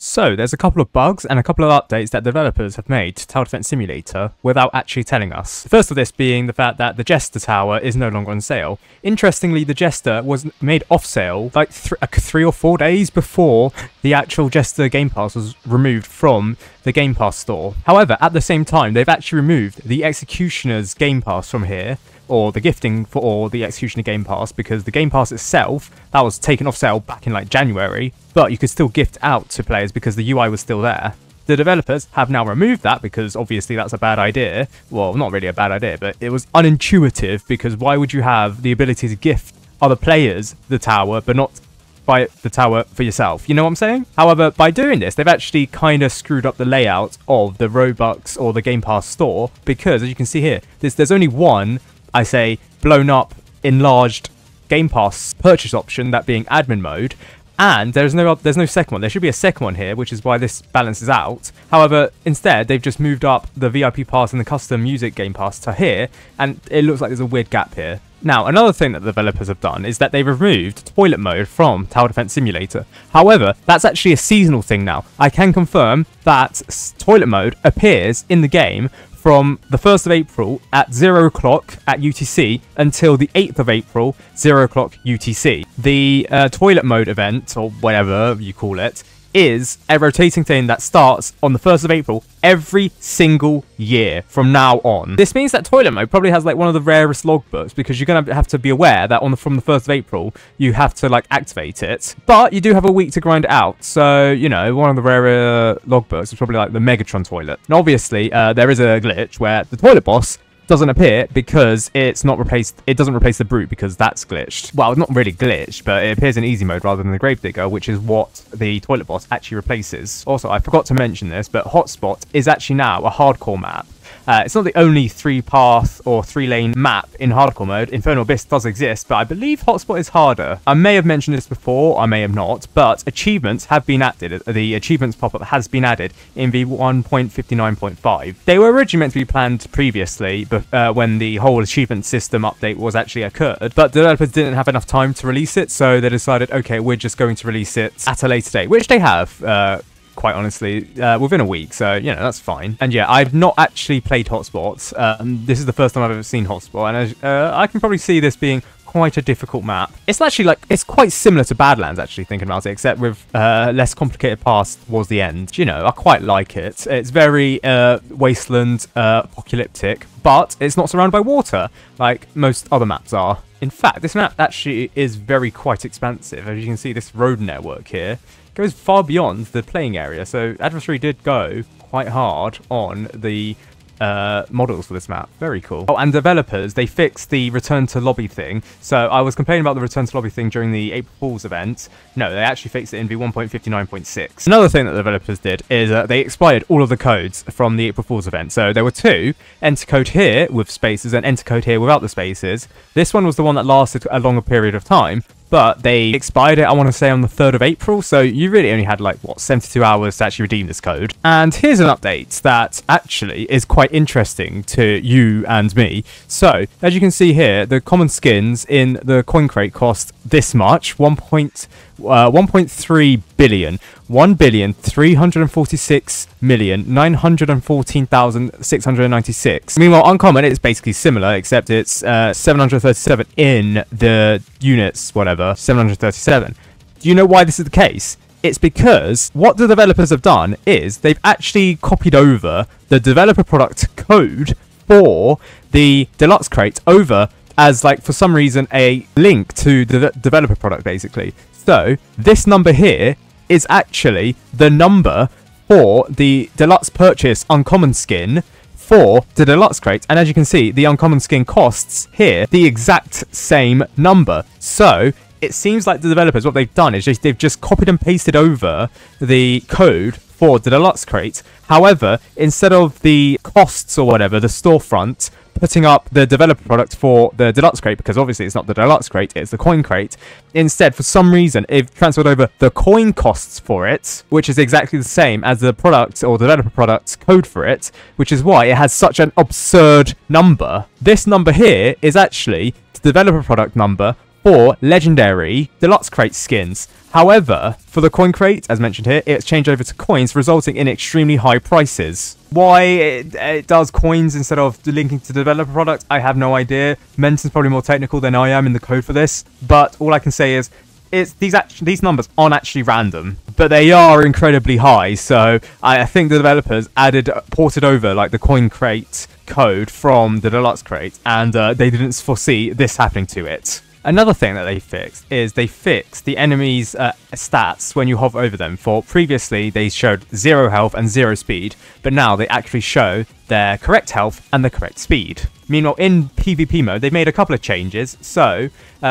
So, there's a couple of bugs and a couple of updates that developers have made to Tower Defense Simulator without actually telling us. The first of this being the fact that the Jester Tower is no longer on sale. Interestingly, the Jester was made off sale like 3 or 4 days before the actual Jester Game Pass was removed from the Game Pass store. However, at the same time, they've actually removed the Executioner's Game Pass from here, or the gifting for the Executioner Game Pass, because the Game Pass itself, that was taken off sale back in like January, but you could still gift out to players because the UI was still there. The developers have now removed that because obviously that's a bad idea. Well, not really a bad idea, but it was unintuitive, because why would you have the ability to gift other players the tower but not buy the tower for yourself? You know what I'm saying? However, by doing this, they've actually kind of screwed up the layout of the Robux or the Game Pass store, because as you can see here, there's only one, I say, blown up, enlarged Game Pass purchase option, that being admin mode, and there's no second one. There should be a second one here, which is why this balances out. However, instead, they've just moved up the VIP Pass and the Custom Music Game Pass to here, and it looks like there's a weird gap here. Now, another thing that the developers have done is that they've removed Toilet Mode from Tower Defense Simulator. However, that's actually a seasonal thing now. I can confirm that Toilet Mode appears in the game from the 1st of April at 0 o'clock at UTC until the 8th of April, 0 o'clock UTC. The Toilet Mode event, or whatever you call it, is a rotating thing that starts on the 1st of April every single year from now on. This means that Toilet Mode probably has like one of the rarest logbooks, because you're going to have to be aware that from the 1st of April, you have to like activate it. But you do have a week to grind it out. So, you know, one of the rarer logbooks is probably like the Megatron toilet. And obviously, there is a glitch where the toilet boss doesn't appear because it doesn't replace the brute, because that's glitched. Well, it's not really glitched, but it appears in easy mode rather than the Gravedigger, which is what the toilet boss actually replaces. Also, I forgot to mention this, but Hotspot is actually now a hardcore map. It's not the only 3-path or 3-lane map in hardcore mode. Infernal Abyss does exist, but I believe Hotspot is harder. I may have mentioned this before, I may have not, but achievements have been added. The achievements pop-up has been added in V1.59.5. They were originally meant to be planned previously, but when the whole achievement system update was actually occurred, but developers didn't have enough time to release it, so they decided, okay, we're just going to release it at a later date, which they have. Quite honestly, within a week, so, you know, that's fine. And yeah, I've not actually played Hotspots. This is the first time I've ever seen Hotspot, and I can probably see this being quite a difficult map. It's actually like, it's quite similar to Badlands, actually, thinking about it, except with less complicated paths towards the end. You know, I quite like it. It's very wasteland, apocalyptic, but it's not surrounded by water like most other maps are. In fact, this map actually is quite expansive. As you can see, this road network here goes far beyond the playing area, so Adversary did go quite hard on the models for this map. Very cool. Oh, and developers, they fixed the return to lobby thing. So I was complaining about the return to lobby thing during the April Fool's event. No, they actually fixed it in V1.59.6. Another thing that developers did is they expired all of the codes from the April Fool's event. So there were two: enter code here with spaces and enter code here without the spaces. This one was the one that lasted a longer period of time, but they expired it, I want to say, on the 3rd of April, so you really only had, like, what, 72 hours to actually redeem this code. And here's an update that actually is quite interesting to you and me. So, as you can see here, the common skins in the coin crate cost this much, 1.3 billion. 1,346,914,696. Meanwhile, uncommon, it's basically similar, except it's 737 in the units, whatever, 737. Do you know why this is the case? It's because what the developers have done is they've actually copied over the developer product code for the deluxe crate over as, like, for some reason, a link to the developer product, basically. So, this number here is actually the number for the deluxe purchase uncommon skin for the deluxe crate, and as you can see, the uncommon skin costs here the exact same number. So it seems like the developers, what they've done is they've just copied and pasted over the code for the deluxe crate. However, instead of the costs or whatever, the storefront putting up the developer product for the deluxe crate, because obviously it's not the deluxe crate, it's the coin crate. Instead, for some reason, it transferred over the coin costs for it, which is exactly the same as the product or developer product's code for it, which is why it has such an absurd number. This number here is actually the developer product number for legendary deluxe crate skins. However, for the coin crate, as mentioned here, it's changed over to coins, resulting in extremely high prices. Why it does coins instead of linking to the developer product, I have no idea. Menton's probably more technical than I am in the code for this, but all I can say is these numbers aren't actually random, but they are incredibly high. So I think the developers ported over like the coin crate code from the deluxe crate, and they didn't foresee this happening to it. Another thing that they fixed is they fixed the enemies' stats when you hover over them. For previously, they showed 0 health and 0 speed, but now they actually show their correct health and the correct speed. Meanwhile, in PvP mode, they've made a couple of changes. So,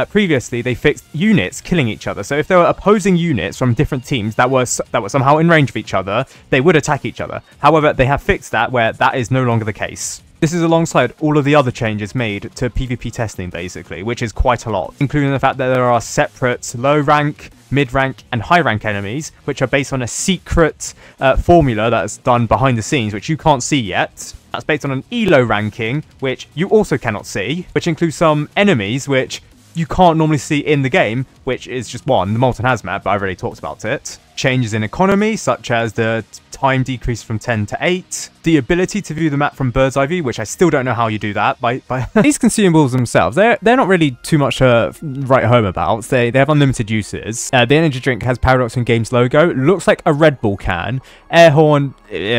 previously, they fixed units killing each other. So if there were opposing units from different teams that were somehow in range of each other, they would attack each other. However, they have fixed that where that is no longer the case. This is alongside all of the other changes made to PvP testing, basically, which is quite a lot, including the fact that there are separate low rank, mid rank, and high rank enemies, which are based on a secret formula that's done behind the scenes, which you can't see yet. That's based on an ELO ranking, which you also cannot see, which includes some enemies which you can't normally see in the game, which is just one, the Molten Hazmat, but I've already talked about it. Changes in economy, such as the time decrease from 10 to 8. The ability to view the map from bird's eye view, which I still don't know how you do that. These consumables themselves, they're not really too much to write home about. They have unlimited uses. The energy drink has Paradoxum Games logo. Looks like a Red Bull can. Air horn,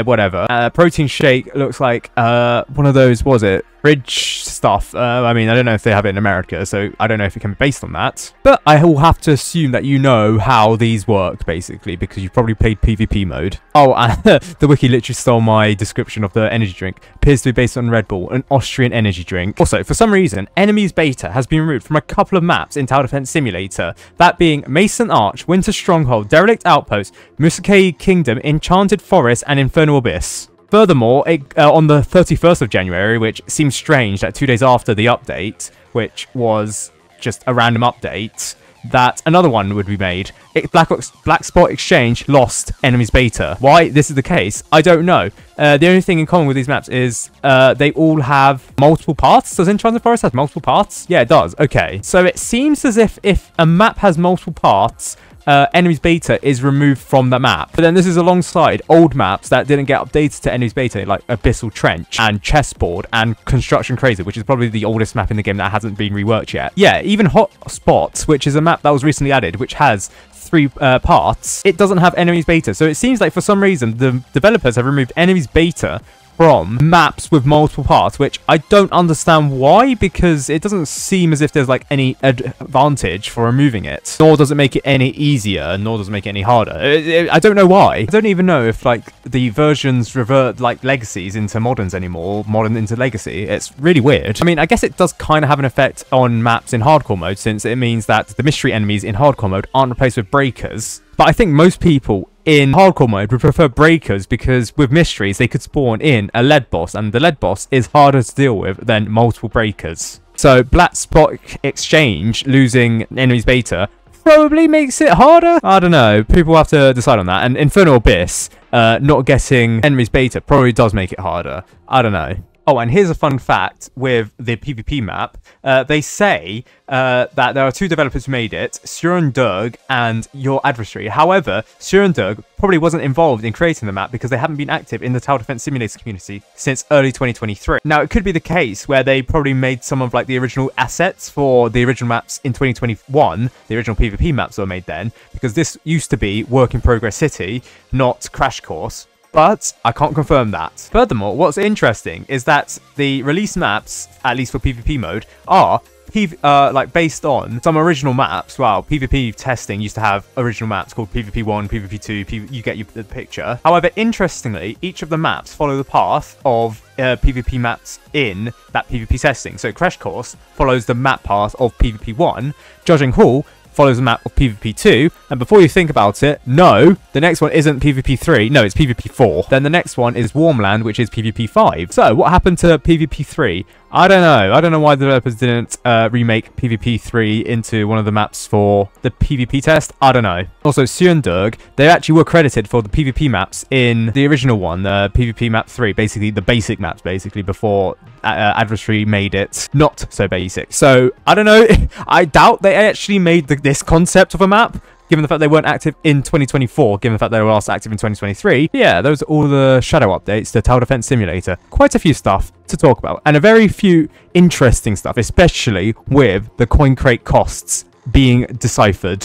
whatever. Protein shake looks like one of those, what was it? Fridge stuff. I mean, I don't know if they have it in America, so I don't know if it can be based on that. But I will have to assume that you know how these work, basically, because you've probably played PvP mode. Oh, and the wiki literally stole my description of the energy drink. Appears to be based on Red Bull, an Austrian energy drink. Also, for some reason, enemies beta has been removed from a couple of maps in Tower Defense Simulator. That being Mason Arch, Winter Stronghold, Derelict Outpost, Musake Kingdom, Enchanted Forest, and Infernal Abyss. Furthermore, on the 31st of January, which seems strange that 2 days after the update, which was just a random update, that another one would be made. Black Spot Exchange lost enemies beta. Why this is the case, I don't know. The only thing in common with these maps is they all have multiple paths. Does Enchanted Forest have multiple paths? Yeah, it does. Okay. So it seems as if a map has multiple paths, enemies beta is removed from the map. But then this is alongside old maps that didn't get updated to enemies beta, like Abyssal Trench and Chessboard and Construction Crazy, which is probably the oldest map in the game that hasn't been reworked yet. Yeah, even Hot Spots, which is a map that was recently added, which has 3 parts, it doesn't have enemies beta. So it seems like for some reason the developers have removed enemies beta from maps with multiple parts, which I don't understand why, because it doesn't seem as if there's like any advantage for removing it, nor does it make it any easier, nor does it make it any harder. I don't know why. I don't even know if like the versions revert like legacies into moderns anymore, modern into legacy. It's really weird. I mean, I guess it does kind of have an effect on maps in hardcore mode, since it means that the mystery enemies in hardcore mode aren't replaced with breakers. But I think most people in hardcore mode would prefer breakers, because with mysteries they could spawn in a lead boss, and the lead boss is harder to deal with than multiple breakers. So Black Spot Exchange losing enemies beta probably makes it harder. I don't know, people have to decide on that. And Infernal Abyss not getting enemies beta probably does make it harder. I don't know. Oh, and here's a fun fact with the PvP map. They say that there are 2 developers who made it, Suren Durg and your adversary. However, Suren Durg probably wasn't involved in creating the map because they haven't been active in the Tower Defense Simulator community since early 2023. Now, it could be the case where they probably made some of like the original assets for the original maps in 2021, the original PvP maps were made then, because this used to be Work in Progress City, not Crash Course. But I can't confirm that. Furthermore, what's interesting is that the release maps, at least for PvP mode, are like based on some original maps. Well, PvP testing used to have original maps called PvP 1, PvP 2, you get the picture. However, interestingly, each of the maps follow the path of PvP maps in that PvP testing. So Crash Course follows the map path of PvP 1, Judging Hall follows the map of PvP 2, and before you think about it, no, the next one isn't PvP 3, no, it's PvP 4. Then the next one is Warmland, which is PvP 5. So, what happened to PvP 3? I don't know. I don't know why the developers didn't remake PvP 3 into one of the maps for the PvP test. I don't know. Also, Suendurg, they actually were credited for the PvP maps in the original one, PvP map 3, basically the basic maps, basically, before Adversary made it not so basic. So, I don't know. I doubt they actually made this concept of a map, given the fact they weren't active in 2024, given the fact they were last active in 2023. Yeah, those are all the shadow updates to Tower Defense Simulator. Quite a few stuff to talk about, and a very few interesting stuff, especially with the coin crate costs being deciphered.